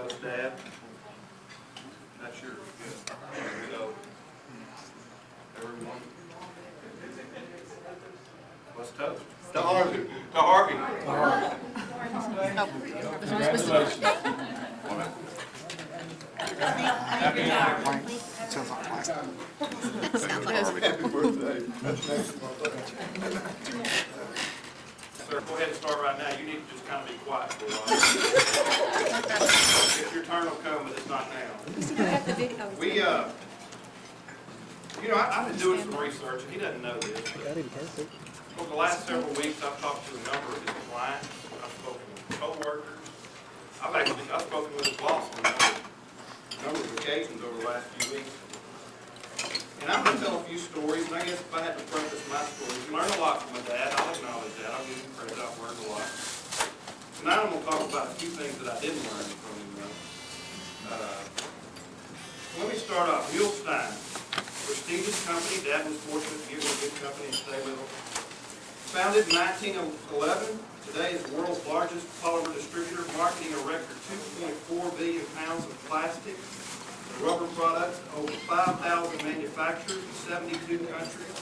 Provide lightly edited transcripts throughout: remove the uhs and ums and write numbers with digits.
toast, Dad. That's yours. Good. So, everyone. What's toast? To Harvey. To Harvey. Congratulations. Sounds like plastic. Happy birthday. That's next birthday. Sir, go ahead and start right now. You need to just kind of be quiet for a while. If your turn will come, but it's not now. We, I've been doing some research, and he doesn't know this, but over the last several weeks, I've talked to a number of his clients. I've spoken with co-workers. I've spoken with his boss on a number of occasions over the last few weeks. And I'm going to tell a few stories, and I guess if I had to preface my stories, you learn a lot from my dad. I'll acknowledge that. I'll give him credit. I've learned a lot. Tonight I'm going to talk about a few things that I didn't learn from him, though. Let me start off. Mulestein, prestigious company. Dad was fortunate to give him a good company and stay with him. Founded in 1911, today is the world's largest polymer distributor, marketing a record 2.4 billion pounds of plastic. Rubber products, over 5,000 manufacturers in 72 countries,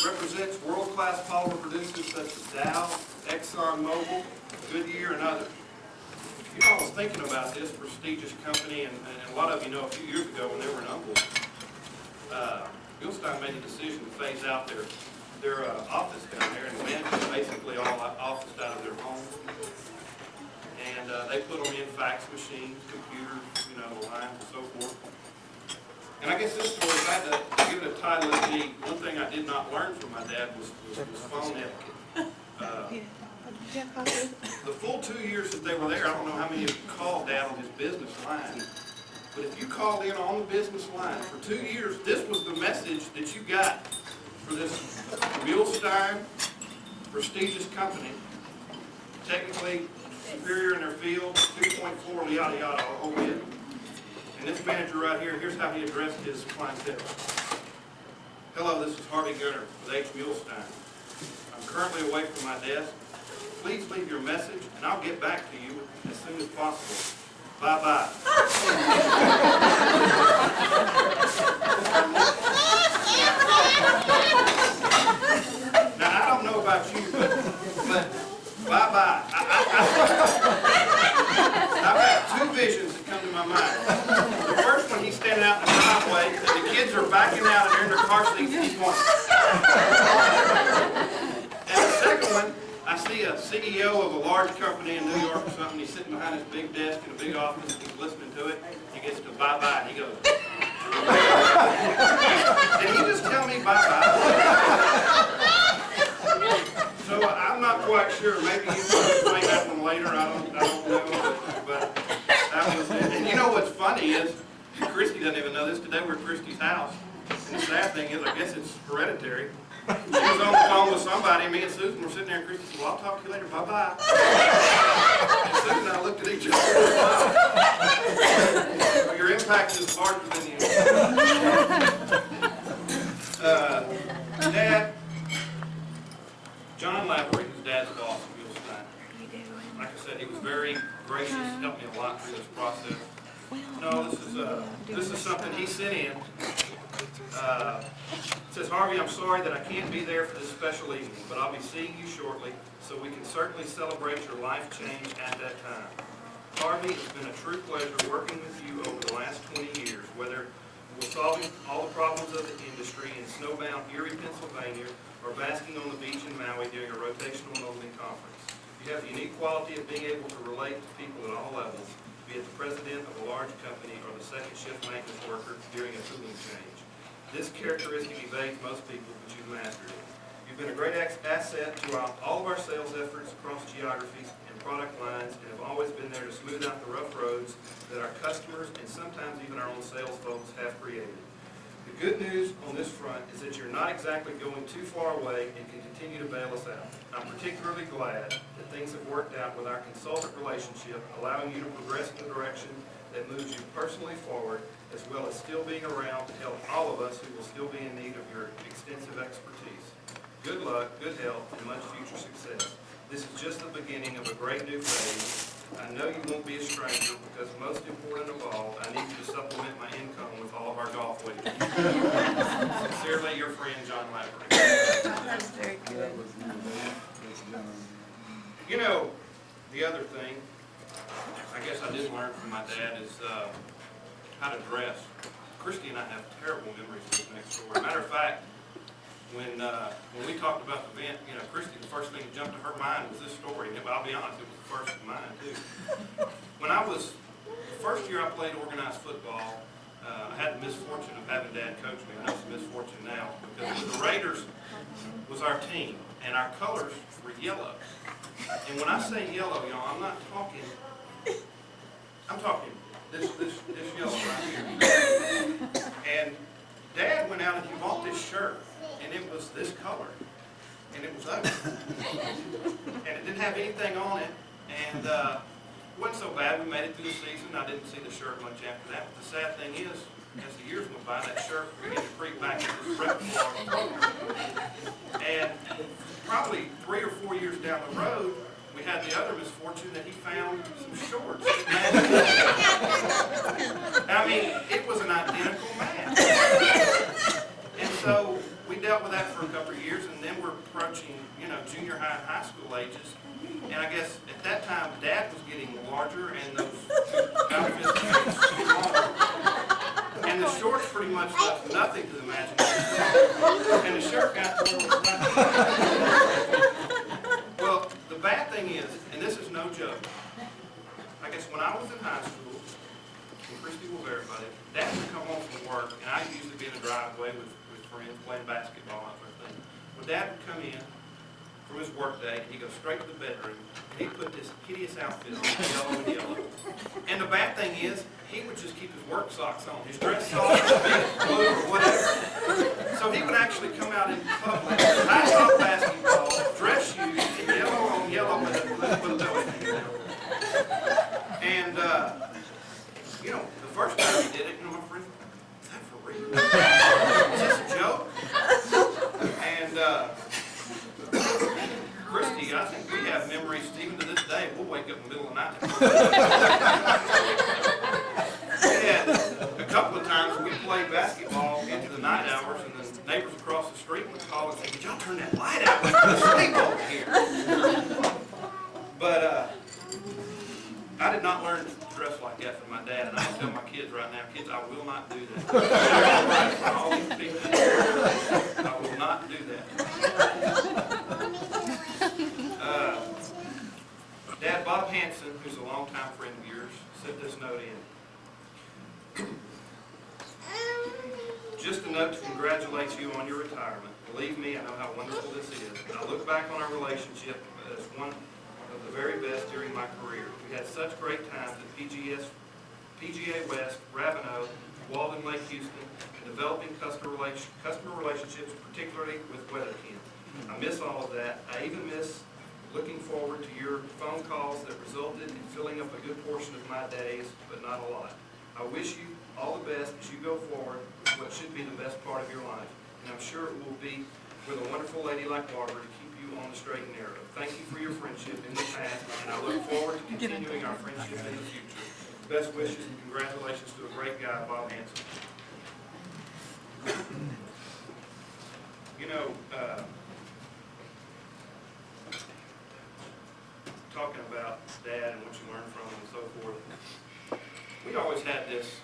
represents world-class polymer producers such as Dow, ExxonMobil, Goodyear, and others. You know, I was thinking about this prestigious company, and a lot of you know a few years ago when they were in Humboldt, Mulestein made a decision to phase out their office down there, and the management basically all officed out of their home. And they put them in fax machines, computers, lines and so forth. And I guess this story, if I had to give it a title, it'd be one thing I did not learn from my dad was phone etiquette. The full 2 years that they were there, I don't know how many of you called Dad on his business line, but if you called in on the business line for 2 years, this was the message that you got for this Mulestein prestigious company, technically superior in their field, 2.4, yada yada, all in. And this manager right here, here's how he addressed his clientele. Hello, this is Harvey Gunter with H. Mulestein. I'm currently away from my desk. Please leave your message, and I'll get back to you as soon as possible. Bye-bye. Now, I don't know about you, but bye-bye. I've got two visions that come to my mind. The first one, he's standing out in the driveway, and the kids are backing out, and they're in their car seats, and he's going. And the second one, I see a CEO of a large company in New York or something. He's sitting behind his big desk in a big office, and he's listening to it. He gets to bye-bye, and he goes. Did he just tell me bye-bye? So I'm not quite sure. Maybe you can explain that one later. I don't know. But that was it. And you know what's funny is, Christy doesn't even know this. Today we're at Christy's house. And the sad thing is, I guess it's hereditary. She was on the phone with somebody, and me and Susan were sitting there, and Christy said, well, I'll talk to you later. Bye-bye. And Susan and I looked at each other. Well, your impact is larger than you. Dad. John Lavery, his dad's boss at Mulestein. Like I said, he was very gracious, helped me a lot through this process. No, this is something he sent in. It says, Harvey, I'm sorry that I can't be there for this special evening, but I'll be seeing you shortly, so we can certainly celebrate your life change at that time. Harvey, it's been a true pleasure working with you over the last 20 years, whether we're solving all the problems of the industry in snowbound Erie, Pennsylvania, or basking on the beach in Maui during a rotational molding conference. You have the unique quality of being able to relate to people at all levels, be it the president of a large company or the second shift maintenance worker during a tooling change. This characteristic evades most people, but you've mastered it. You've been a great asset to all of our sales efforts across geographies and product lines, and have always been there to smooth out the rough roads that our customers and sometimes even our own sales folks have created. The good news on this front is that you're not exactly going too far away and can continue to bail us out. I'm particularly glad that things have worked out with our consultant relationship, allowing you to progress in the direction that moves you personally forward, as well as still being around to help all of us who will still be in need of your extensive expertise. Good luck, good health, and much future success. This is just the beginning of a great new phase. I know you won't be a stranger because most important of all, I need you to supplement my income with all of our golf wagers. Sincerely, your friend, John Lavery. That's very good. You know, the other thing, I guess I did learn from my dad is how to dress. Christy and I have terrible memories of this next story. Matter of fact, when we talked about the event, you know, Christy, the first thing that jumped to her mind was this story. And I'll be honest, it was the first of mine too. When I was, the first year I played organized football, I had the misfortune of having Dad coach me. I know it's a misfortune now because the Raiders was our team and our colors were yellow. And when I say yellow, y'all, I'm not talking, I'm talking this yellow right here. And Dad went out and he bought this shirt, and it was this color, and it was ugly. And it didn't have anything on it, and it wasn't so bad. We made it through the season. I didn't see the shirt much after that. But the sad thing is, as the years went by, that shirt began to creep back into this repertoire. And probably 3 or 4 years down the road, we had the other misfortune that he found some shorts. I mean, it was an identical match. And so we dealt with that for a couple of years, and then we're approaching, you know, junior high and high school ages. And I guess at that time, Dad was getting larger, and those outfits were getting smaller. And the shorts pretty much left nothing to the imagination. And the shirt got to where it was nothing. Well, the bad thing is, and this is no joke, I guess when I was in high school, and Christy will verify it, Dad would come home from work, and I'd usually be in the driveway with friends playing basketball and everything. Well, Dad would come in from his work day, and he'd go straight to the bedroom, and he'd put this hideous outfit on, yellow and yellow. And the bad thing is, he would just keep his work socks on, his dress socks, his blue or whatever. So he would actually come out in public, high top basketball, dress shoes, and yellow on yellow with a belly hanging out. And, you know, the first time he did it, you know, my friend, is that for real? Is this a joke? And, Christy, I think we have memories, even to this day, we'll wake up in the middle of the night. And a couple of times we played basketball into the night hours, and the neighbors across the street would call and say, "Could y'all turn that light out? We're going to sleep over here." But I did not learn to dress like that from my dad, and I tell my kids right now, kids, I will not do that. All these people, I will not do that. Dad, Bob Hanson, who's a longtime friend of yours, sent this note in. Just a note to congratulate you on your retirement. Believe me, I know how wonderful this is. And I look back on our relationship as one of the very best during my career. We had such great times at PGA West, Ravenel, Walden Lake Houston, and developing customer relationships, particularly with Weatherkin. I miss all of that. I even miss looking forward to your phone calls that resulted in filling up a good portion of my days, but not a lot. I wish you all the best as you go forward with what should be the best part of your life. And I'm sure it will be with a wonderful lady like Barbara to keep you on the straight and narrow. Thank you for your friendship in the past, and I look forward to continuing our friendship in the future. Best wishes and congratulations to a great guy, Bob Hanson. You know, talking about Dad and what you learned from him and so forth, we always had this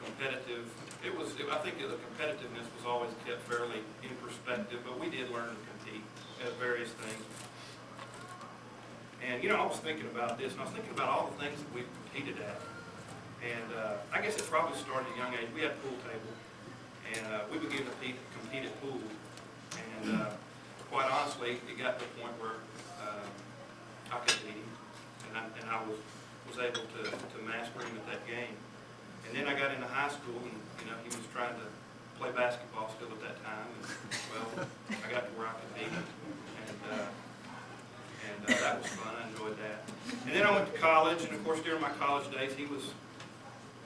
competitive, I think the competitiveness was always kept fairly in perspective, but we did learn to compete at various things. And, you know, I was thinking about this, and I was thinking about all the things that we've competed at. And I guess it probably started at a young age. We had a pool table, and we began to compete at pool. And quite honestly, it got to the point where I could beat him, and I was able to master him at that game. And then I got into high school, and you know, he was trying to play basketball still at that time. And, well, I got to where I could beat him, and that was fun. I enjoyed that. And then I went to college, and of course, during my college days, he was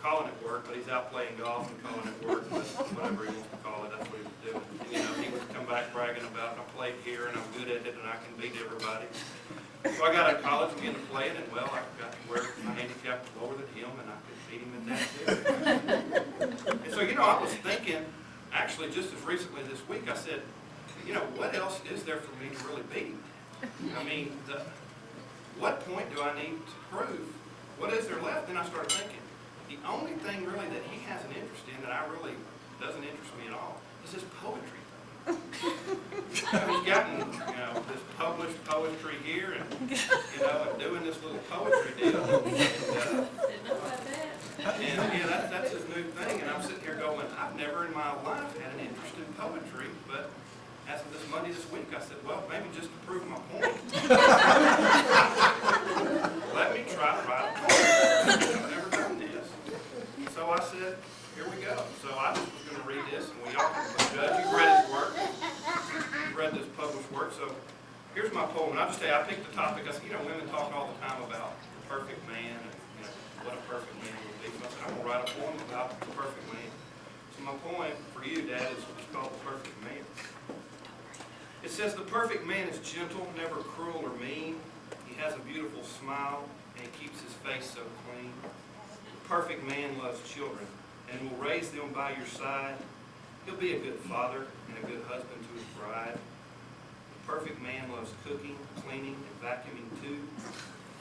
calling it work, but he's out playing golf and calling it work. But whatever he wants to call it, that's what he was doing. And, you know, he would come back bragging about, I played here, and I'm good at it, and I can beat everybody. So I got out of college and began to play it, and well, I got to where my handicap was lower than him, and I could beat him at that too. And so, I was thinking, actually just as recently this week, I said, what else is there for me to really beat him? I mean, what point do I need to prove? What is there left? Then I started thinking, the only thing really that he has an interest in that I really doesn't interest me at all is his poetry. He's gotten, this published poetry here and, and doing this little poetry deal. And that's his new thing. And I'm sitting here going, I've never in my life had an interest in poetry, but as of this Monday this week, I said, well, maybe just to prove my point, let me try to write a poem. I've never done this. So I said, here we go. So I just was going to read this, and we all can judge. You've read his work. You've read this published work. So here's my poem. And I'll just tell you, I picked the topic. I said, women talk all the time about the perfect man and what a perfect man would be. So I said, I'm going to write a poem about the perfect man. So my poem for you, Dad, is called The Perfect Man. It says, the perfect man is gentle, never cruel or mean. He has a beautiful smile, and he keeps his face so clean. The perfect man loves children and will raise them by your side. He'll be a good father and a good husband to his bride. The perfect man loves cooking, cleaning, and vacuuming too.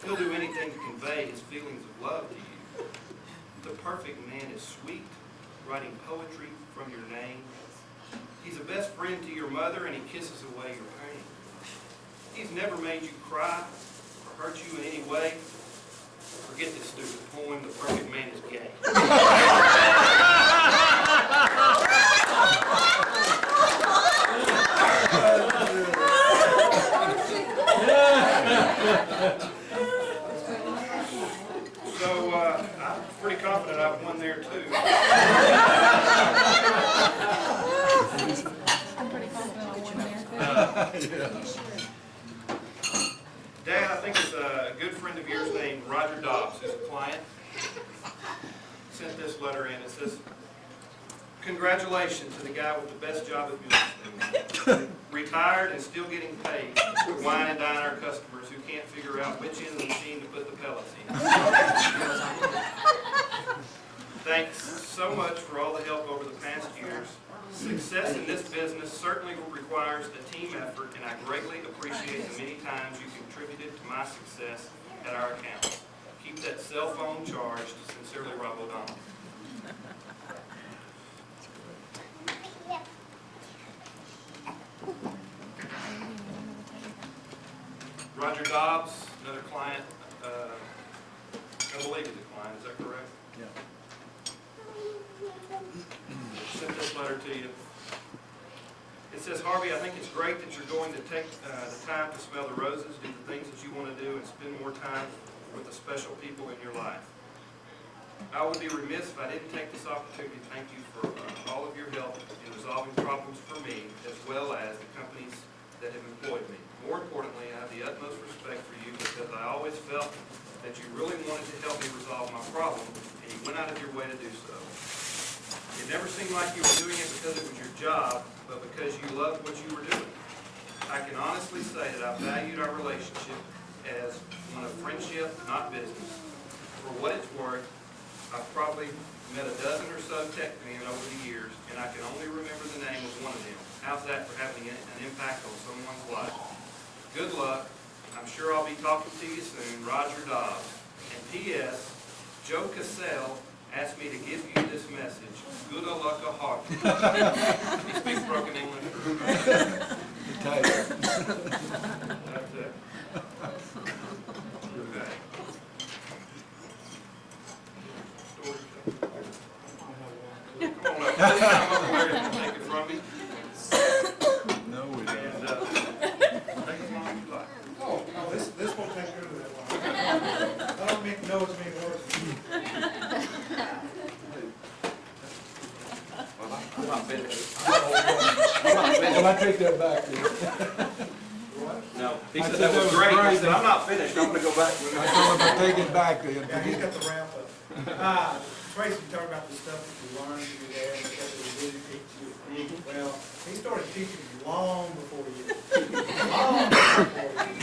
He'll do anything to convey his feelings of love to you. The perfect man is sweet, writing poetry from your name. He's a best friend to your mother, and he kisses away your pain. He's never made you cry or hurt you in any way. Forget this stupid poem, the perfect man is gay. So I'm pretty confident I've won there too. I'm pretty confident I won there. Dad, I think it's a good friend of yours named Roger Dobbs, who's a client, sent this letter in. It says, congratulations to the guy with the best job at music. Retired and still getting paid to wine and dine our customers who can't figure out which end of the machine to put the pellets in. Thanks so much for all the help over the past years. Success in this business certainly requires a team effort, and I greatly appreciate the many times you contributed to my success at our account. Keep that cell phone charged. Sincerely, Rob O'Donnell. Roger Dobbs, another client, I believe he's a client, is that correct? Yeah. Sent this letter to you. It says, Harvey, I think it's great that you're going to take the time to smell the roses, do the things that you want to do, and spend more time with the special people in your life. I would be remiss if I didn't take this opportunity to thank you for all of your help in resolving problems for me, as well as the companies that have employed me. More importantly, I have the utmost respect for you because I always felt that you really wanted to help me resolve my problem, and you went out of your way to do so. It never seemed like you were doing it because it was your job, but because you loved what you were doing. I can honestly say that I valued our relationship as one of friendship, not business. For what it's worth, I've probably met a dozen or so tech men over the years, and I can only remember the name of one of them. How's that for having an impact on someone's life? Good luck. I'm sure I'll be talking to you soon. Roger Dobbs. And P.S. Joe Cassell asked me to give you this message. Good luck, Harvey. He speaks broken English. That's it. Okay. Come on up. This time over there to take it from me. No, we don't. And take as long as you like. Oh, no, this won't take care of that one. I don't make notes mean words. I'm not finished. Well, I take that back then. No, he I said said that that was was great. I great. said, I'm not finished. I'm going to go back. I told him to take it back then. Yeah, he's got the ramp up. Tracy, you talk about the stuff that you learned from your dad and stuff that he really teach you. Well, he started teaching you long before you. Long before you.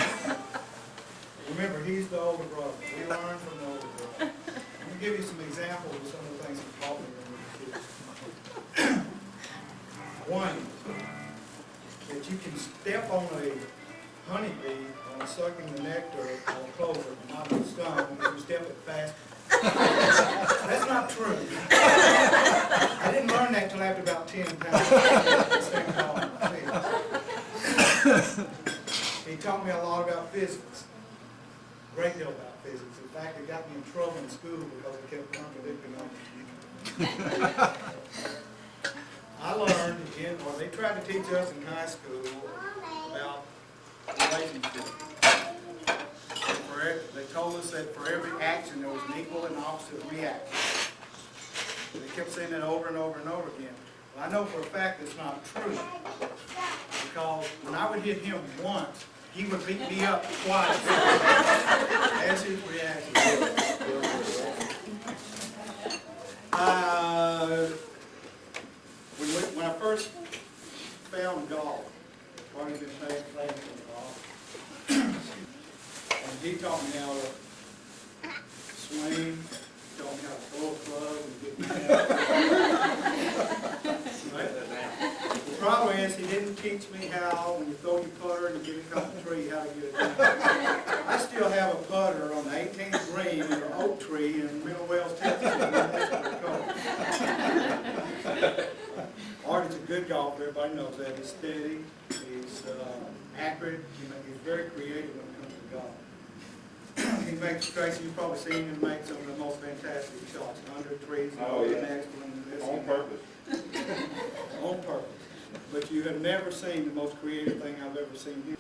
the older brother. We learn from the older brother. I'm going to give you some examples of some of the things he taught me when we were kids. One, that you can step on a honeybee on sucking the nectar on a clover, not on a stone, if you step it fast. That's not true. I didn't learn that till after about 10 pounds. He taught me a lot about physics, a great deal about physics. In fact, it got me in trouble in school because I kept contradicting on. I learned, or they tried to teach us in high school about relationships. They told us that for every action there was an equal and opposite reaction. They kept saying that over and over and over again. Well, I know for a fact that's not true. Because when I would hit him once, he would beat me up twice. That's his reaction. When I first found golf, Barney's been playing golf, and he taught me how to swing, taught me how to throw a club and get me out. Right? The problem is he didn't teach me how, when you throw your putter and you get it off the tree, how to get it down. I still have a putter on the 18th green in an oak tree in Middle Wales, Texas. Art is a good golfer, everybody knows that. He's steady, he's accurate, he's very creative when it comes to golf. He makes, Tracy, you've probably seen him make some of the most fantastic shots, under trees, and Oh, yeah. the next one, and this. On purpose. On purpose. But you have never seen the most creative thing I've ever seen him.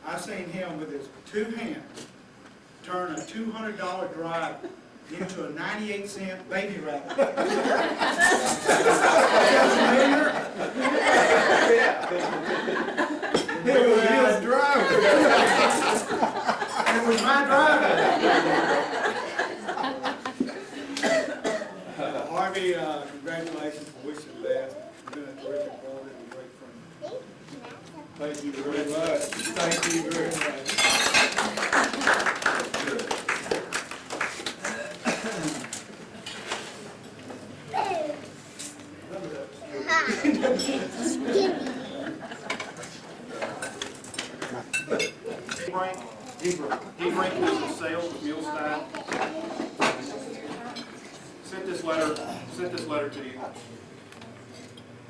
I've seen him with his two hands turn a $200 drive into a 98-cent baby rabbit. It was his driver. It was my driver. Harvey, congratulations. I wish you the best. You've been a terrific brother and a great friend. Thank you very much. Thank you very much. He was sales with Mulestein. Sent this letter to you.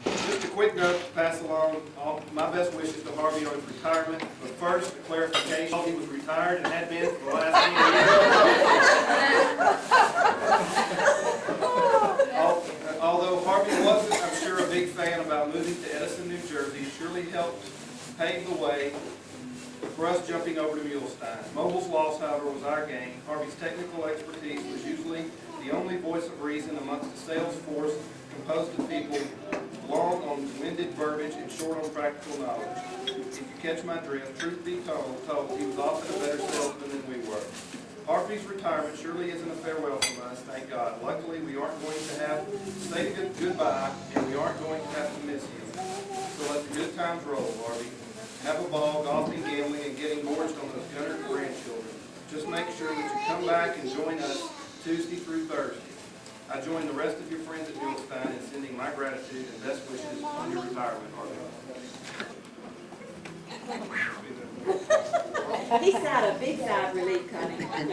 Just a quick note to pass along my best wishes to Harvey on his retirement. But first, a clarification, he was retired and had been for the last 10 years. Although Harvey wasn't, I'm sure, a big fan about moving to Edison, New Jersey, he surely helped pave the way for us jumping over to Mulestein. Mobile's loss, however, was our gain. Harvey's technical expertise was usually the only voice of reason amongst a sales force composed of people long on winded verbiage and short on practical knowledge. If you catch my drift, truth be told, he was often a better salesman than we were. Harvey's retirement surely isn't a farewell from us, thank God. Luckily, we aren't going to have to say goodbye, and we aren't going to have to miss you. So let the good times roll, Harvey. Have a ball, golfing, gambling, and getting gorged on those Gunter grandchildren. Just make sure that you come back and join us Tuesday through Thursday. I join the rest of your friends at Mulestein in sending my gratitude and best wishes on your retirement, Harvey. He sighed a big sigh of relief, Connie. I'm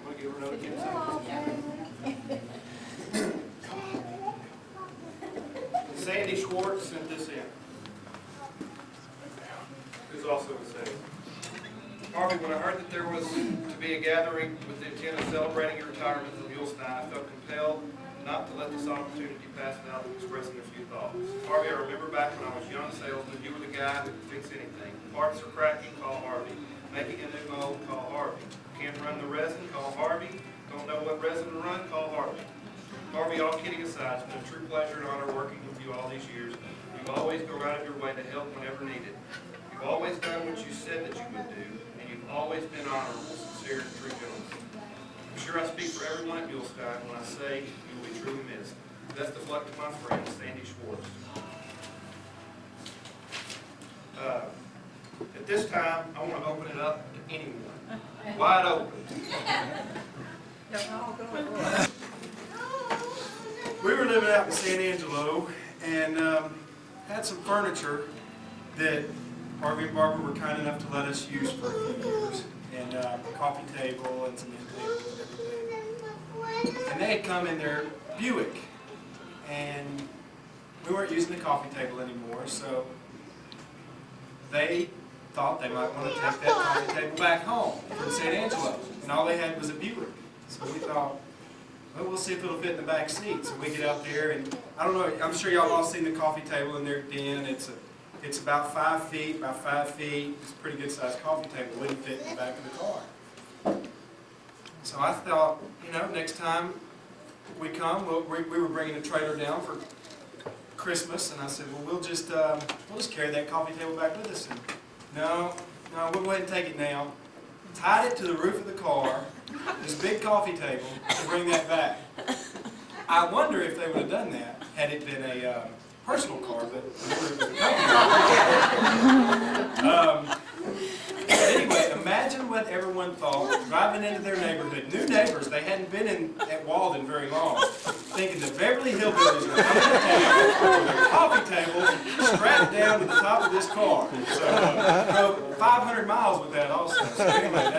going to give her another kiss. Sandy Schwartz sent this in. Who's also a sales. Harvey, when I heard that there was to be a gathering with the intent of celebrating your retirement from Mulestein, I felt compelled not to let this opportunity pass without expressing a few thoughts. Harvey, I remember back when I was a young salesman, you were the guy who could fix anything. Parts are cracking, call Harvey. Making a new mold, call Harvey. Can't run the resin, call Harvey. Don't know what resin to run, call Harvey. Harvey, all kidding aside, it's been a true pleasure and honor working with you all these years. You've always gone out of your way to help whenever needed. You've always done what you said that you would do, and you've always been honorable, sincere, and true gentleman. I'm sure I speak for everyone at Mulestein when I say you will be truly missed. Best of luck to my friend, Sandy Schwartz. At this time, I want to open it up to anyone. Wide open. We were living out in San Angelo and had some furniture that Harvey and Barbara were kind enough to let us use for a few years. And a coffee table and some end tables and everything. And they had come in their Buick. And we weren't using the coffee table anymore, so they thought they might want to take that coffee table back home from San Angelo. And all they had was a Buick. So we thought, well, we'll see if it'll fit in the back seat. So we get out there, and I don't know, I'm sure y'all all seen the coffee table in their den. It's about 5 feet, about 5 feet. It's a pretty good sized coffee table. It wouldn't fit in the back of the car. So I thought, you know, next time we come, we were bringing a trailer down for Christmas, and I said, well, we'll just carry that coffee table back with us. And no, we'll go ahead and take it now. Tied it to the roof of the car, this big coffee table, to bring that back. I wonder if they would have done that had it been a personal car, but it was a company car. Anyway, imagine what everyone thought driving into their neighborhood. New neighbors, they hadn't been at Walden very long, thinking the Beverly Hillbillies were coming to town with a coffee table strapped down to the top of this car. So drove 500 miles with that also. So anyway,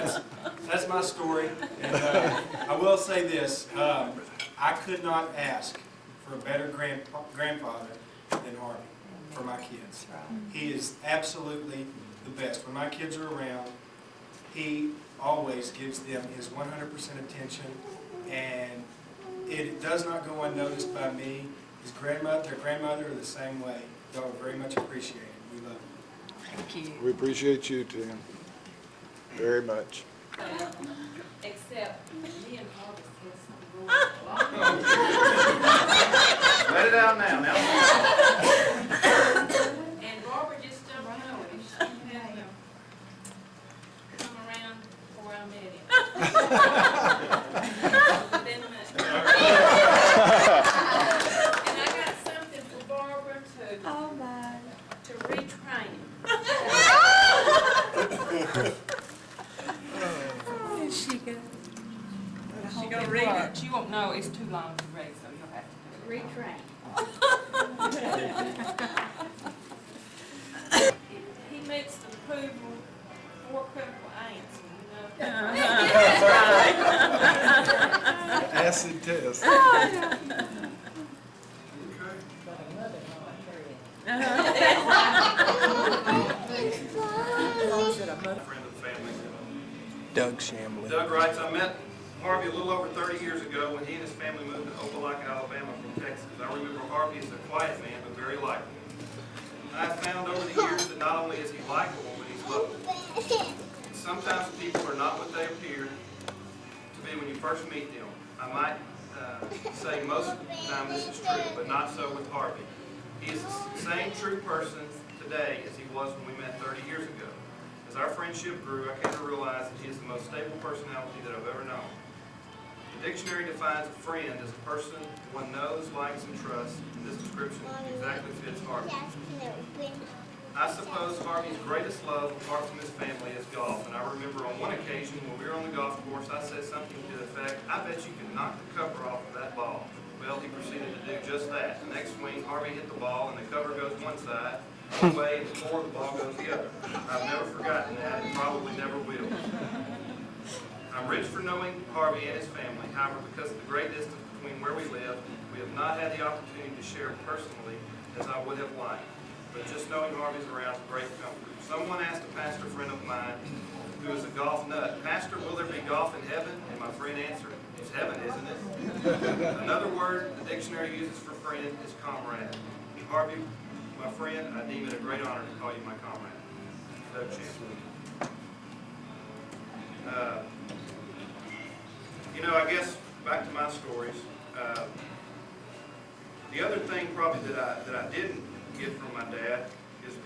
that's my story. And I will say this, I could not ask for a better grandfather than Harvey for my kids. He is absolutely the best. When my kids are around, he always gives them his 100% attention, and it does not go unnoticed by me. His grandmother, their grandmother are the same way. Y'all are very much appreciated. We love you. Thank you. We appreciate you, Tim, very much. Except me and Harvey said something wrong. Let it out now. And Barbara just don't know it. She had him come around before I met him. Been a minute. And I got something for Barbara to retrain him. She gonna read it? She won't know, it's too long to read, so you'll have to do it. Retrain. He meets the approval 4 critical ants, you know. Acid test. Friend of the family. Doug Shamley. Doug writes, I met Harvey a little over 30 years ago when he and his family moved to Opelika, Alabama from Texas. I remember Harvey as a quiet man, but very likable. I've found over the years that not only is he likable, but he's lovable. Sometimes people are not what they appear to be when you first meet them. I might say most of the time this is true, but not so with Harvey. He is the same true person today as he was when we met 30 years ago. As our friendship grew, I came to realize that he is the most stable personality that I've ever known. The dictionary defines a friend as a person one knows, likes, and trusts, and this description exactly fits Harvey. I suppose Harvey's greatest love, apart from his family, is golf, and I remember on one occasion when we were on the golf course, I said something to the effect, I bet you can knock the cover off of that ball. Well, he proceeded to do just that. The next swing, Harvey hit the ball, and the cover goes one side, one way, and the floor of the ball goes the other. I've never forgotten that, and probably never will. I'm rich for knowing Harvey and his family. However, because of the great distance between where we live, we have not had the opportunity to share personally as I would have liked. But just knowing Harvey's around is a great comfort. Someone asked a pastor friend of mine who is a golf nut, Pastor, will there be golf in heaven? And my friend answered, it's heaven, isn't it? Another word the dictionary uses for friend is comrade. Harvey, my friend, I deem it a great honor to call you my comrade. Doug Shamley. You know, I guess back to my stories. The other thing probably that I didn't get from my dad is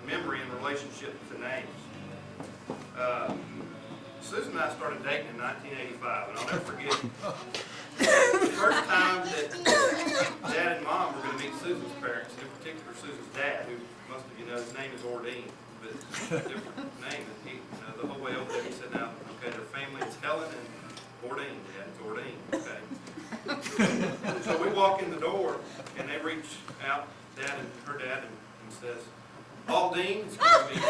memory in relationship to names. Susan and I started dating in 1985, and I'll never forget the first time that Dad and Mom were going to meet Susan's parents, in particular Susan's dad, who most of you know his name is Ordine, but it's a different name. And he, the whole way over there, he said, "Now, okay, their family is Helen and Ordine. Dad, it's Ordine, okay." So we walk in the door, and they reach out, Dad and her dad, and says, "Aldine, it's going to be you."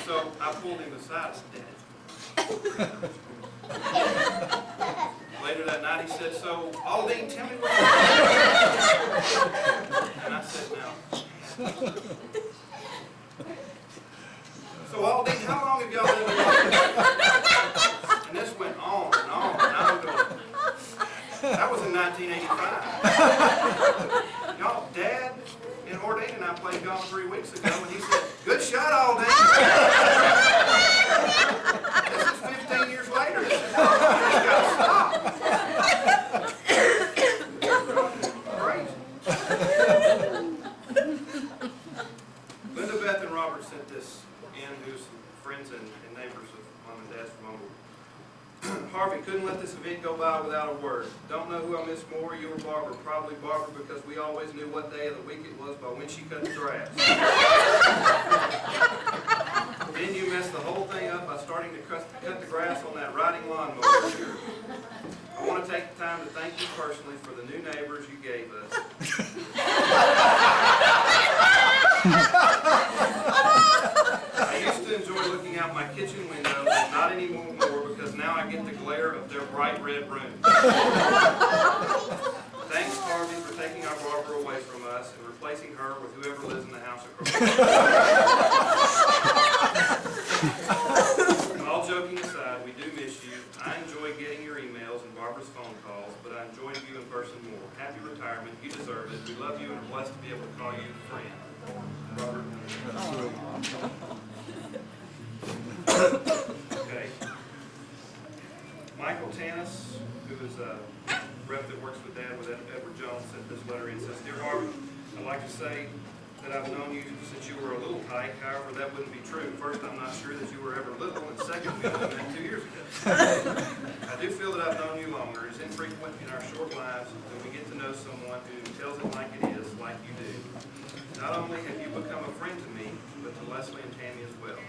So I pulled him aside and said, "Dad." Later that night he said, "So, Aldine, tell me what you And I said, "Now." "So, Aldine, how long have y'all lived together?" And this went on and on, and I was going, that was in 1985. Y'all, Dad and Ordine and I played golf 3 weeks ago, and he said, "Good shot, Aldine." This is 15 years later. This is, you just gotta stop. Crazy. Linda, Beth, and Robert sent this in, who's friends and neighbors of Mom and Dad's from Humboldt. "Harvey, couldn't let this event go by without a word. Don't know who I miss more, you or Barbara. Probably Barbara, because we always knew what day of the week it was by when she cut the grass. Then you messed the whole thing up by starting to cut the grass on that riding lawnmower of yours. I want to take the time to thank you personally for the new neighbors you gave us. I used to enjoy looking out my kitchen window, but not anymore because now I get the glare of their bright red room. Thanks, Harvey, for taking our Barbara away from us and replacing her with whoever lives in the house across the street. All joking aside, we do miss you. I enjoy getting your emails and Barbara's phone calls, but I enjoy you in person more. Happy retirement. You deserve it. We love you and are blessed to be able to call you friend. Robert." Okay. Michael Tanis, who is a rep that works with Dad with Edward Jones, sent this letter in and says, "Dear Harvey, I'd like to say that I've known you since you were a little tyke. However, that wouldn't be true. First, I'm not sure that you were ever little, and second, we only met 2 years ago. I do feel that I've known you longer. It's infrequent in our short lives that we get to know someone who tells it like it is, like you do. Not only have you become a friend to me, but to Leslie and Tammy as well.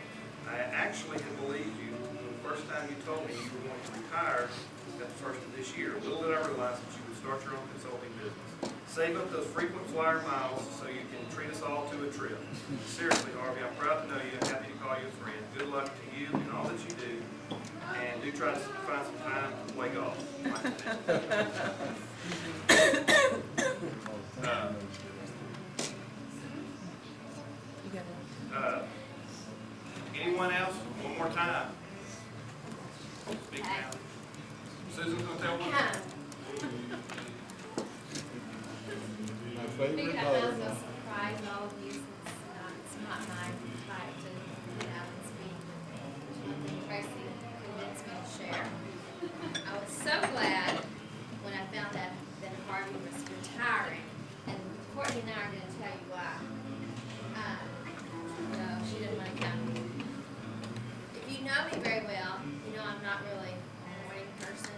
I actually had believed you when the first time you told me you were going to retire at the first of this year. Little did I realize that you would start your own consulting business. Save up those frequent flyer miles so you can treat us all to a trip. Seriously, Harvey, I'm proud to know you and happy to call you a friend. Good luck to you in all that you do. And do try to find some time to play golf." Anyone else? One more time. Speak now. Susan's going to tell one. My I favorite figured I might mother. as well surprise all of you since it's not my fight to get out and speak. Tracy convinced me to share. I was so glad when I found out that Harvey was retiring, and Courtney and I are going to tell you why. No, she didn't want to come. If you know me very well, you know I'm not really a morning person,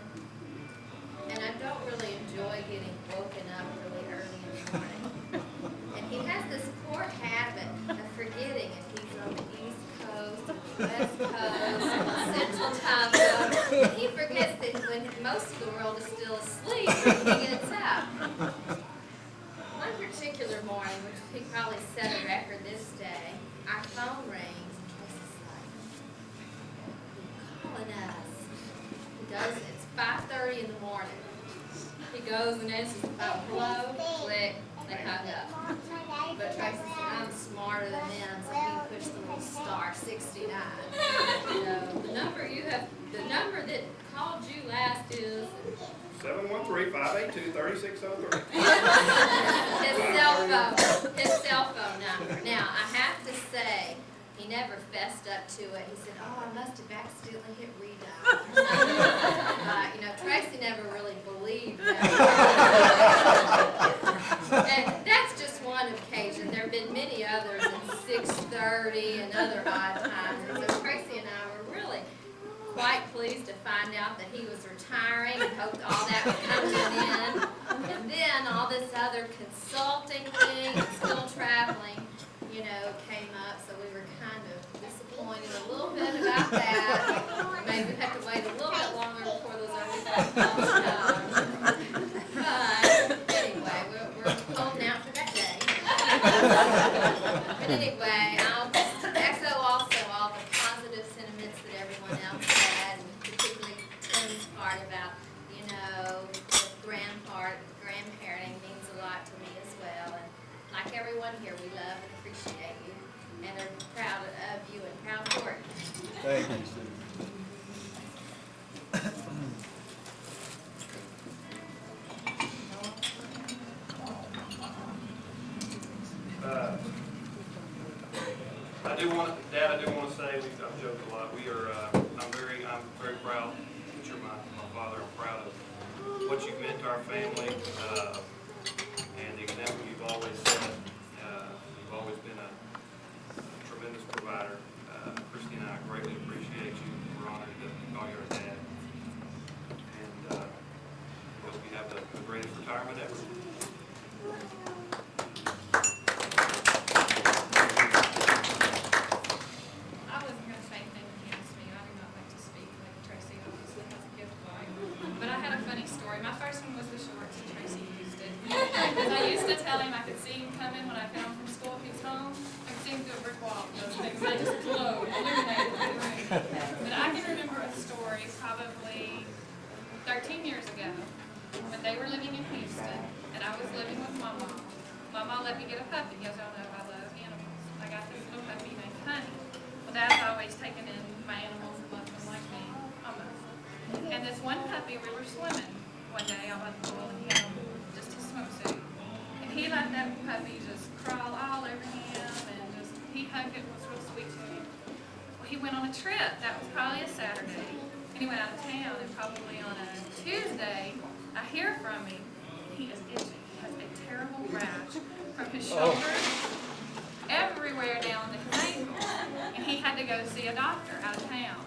and I don't really enjoy getting woken up really early in the morning. And he has this poor habit of forgetting if he's on the East Coast, or the West Coast, or Central Time Zone. And he forgets that when most of the world is still asleep when he gets up. One particular morning, which he probably set a record this day, our phone rings, and Tracy's like, calling us. He goes, it's 5:30 in the morning. He goes and answers the phone, hello, click, they hung up. But Tracy said, I'm smarter than them, so he pushed the little star 69. You know, the number that called you last is 713-582-3603. his cell phone number. Now, I have to say, he never fessed up to it. He said, oh, I must have accidentally hit redial. You know, Tracy never really believed that. And that's just one occasion. There have been many others at 6:30 4:30 and other odd times. And so Tracy and I were really quite pleased to find out that he was retiring and hoped all that would come to an end. And then all this other consulting thing and still traveling, you know, came up, so we were kind of disappointed a little bit about that. Maybe we have to wait a little bit longer before those other phone calls come. But anyway, we're holding out for that day. But anyway, I'll echo also all the positive sentiments that everyone else said, and particularly Tim's part about, you know, the grandparenting means a lot to me as well. And like everyone here, we love and appreciate you, and are proud of you and proud for it. Thank you, Susan. Dad, I do want to say, I've joked a lot, I'm very proud that you're my father. I'm proud of what you've meant to our family, and the example you've always set. You've always been a tremendous provider. Christy and I greatly appreciate you. We're honored to call you our dad. And hope you have the greatest retirement ever. But I can remember a story probably 13 years ago when they were living in Houston and I was living with Mama. Mama let me get a puppy. As y'all know, I love animals. I got this little puppy named Honey. Well, Dad's always taken in my animals and loved them like me, almost. And this one puppy, we were swimming one day out by the pool and he had just a swimsuit. And he let that puppy just crawl all over him and just, he hugged it, was real sweet to him. He went on a trip. That was probably a Saturday. And he went out of town, and probably on a Tuesday, I hear from him. He is itching. He has a terrible rash from his shoulders everywhere down to his ankle. And he had to go see a doctor out of town.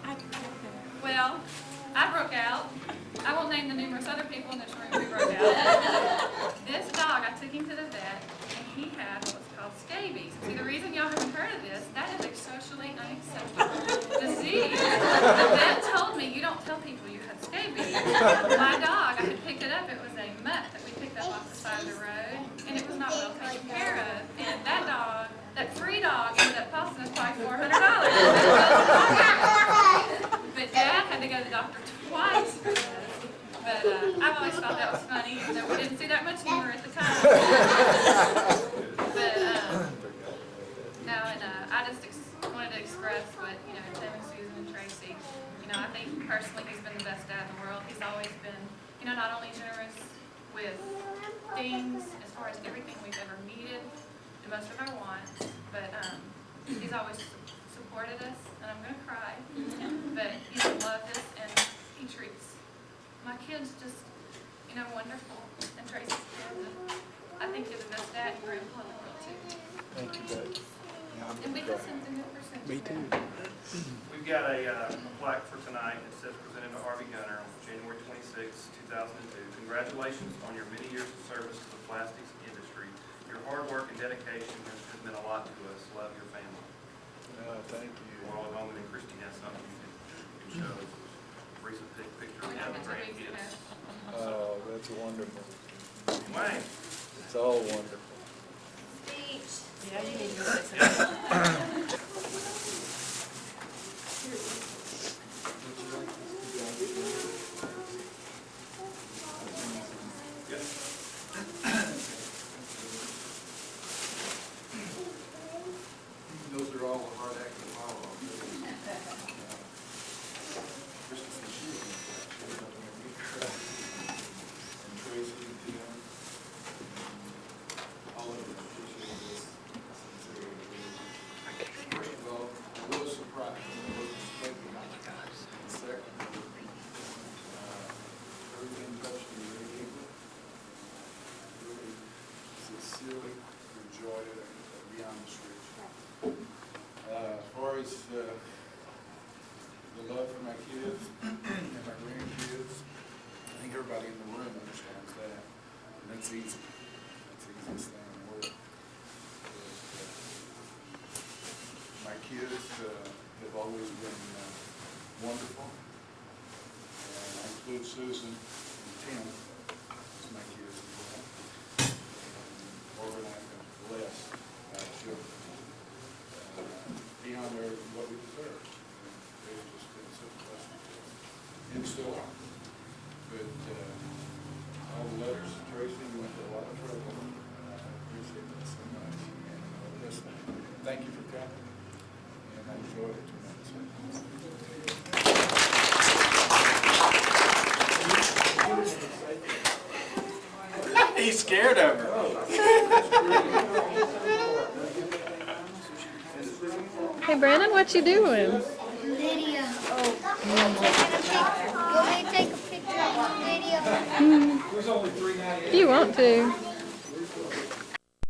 Well, I broke out. I won't name the numerous other people in this room who broke out. This dog, I took him to the vet, and he had what's called scabies. See, the reason y'all haven't heard of this, that is a socially unacceptable disease. The vet told me, you don't tell people you have scabies. My dog, I had picked it up, it was a mutt that we picked up off the side of the road, and it was not well taken care of. And that dog, that free dog, ended up costing us probably $400. But Dad had to go to the doctor twice for this. But I've always thought that was funny, even though we didn't see that much humor at the time. But no, and I just wanted to express what, you know, Tim and Susan and Tracy, you know, I think personally he's been the best dad in the world. He's always been, you know, not only generous with things as far as everything we've ever needed and most of our wants, but he's always supported us, and I'm going to cry, but he's loved us, and he treats my kids just, you know, wonderful, and Tracy's kids, and I think you're the best dad and grandpa in the world, too. Thank you, Betty. Yeah, I'm And we gonna listen to him for centuries. Me too. We've got a plaque for tonight that says presented to Harvey Gunter on January 26, 2002. Congratulations on your many years of service to the plastics industry. Your hard work and dedication has meant a lot to us. Love your family. Thank you. We're all at home, and then Christy has something you can show. Recent picture we have of grandkids. Oh, that's wonderful. Wayne. It's all wonderful. Speech. Yeah, you need to go say something. Those are all the hard act to follow. And Tracy, you know, all of us appreciate this sincerely. as the love for my kids and my grandkids, I think everybody in the room understands that. And that's easy. That's the easiest thing in the world. My kids have always been wonderful. And I include Susan and Tim as my kids as well. Morgan and I have been blessed by children. Beyond what we deserve. They've just been so blessed to us. And still are. But all the letters, Tracy, you went to a lot of trouble. I appreciate that so much. And listening. Thank you for coming. And I enjoyed it tremendously. He's scared of her. Hey Brandon, what you doing? Video. You want me to take a picture of the video? If you want to.